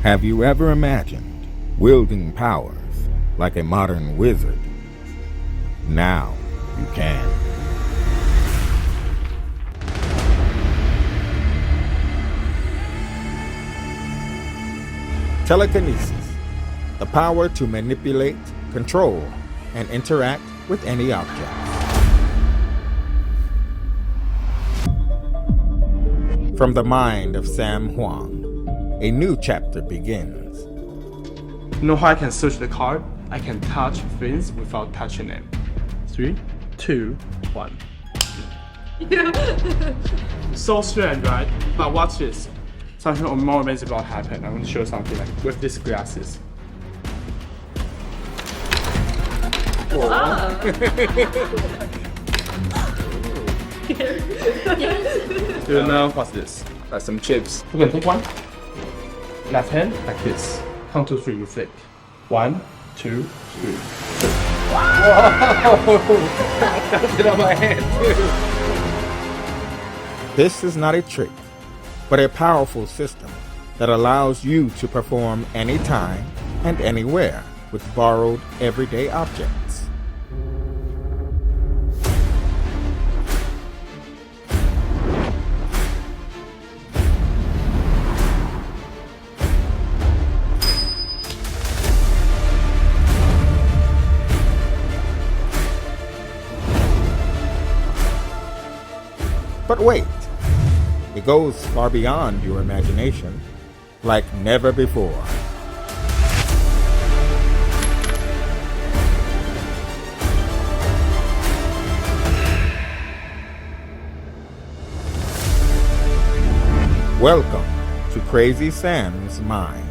Have you ever imagined wielding powers like a modern wizard? Now you can. Telekinesis, the power to manipulate, control, and interact with any object. From the mind of Sam Huang, a new chapter begins. You know how I can search the card? I can touch things without touching them. 3, 2, 1. So strange, right? But watch this. Something more amazing about to happen. I'm going to show you something like with these glasses. Ah. Do you know what's this? Like some chips. You can take one. Left hand like this. Count to 3, you flick. 1, 2, 3. Whoa! That's it on my hand too. This is not a trick, but a powerful system that allows you to perform anytime and anywhere with borrowed everyday objects. But wait, it goes far beyond your imagination, like never before. Welcome to Crazy Sam's mind.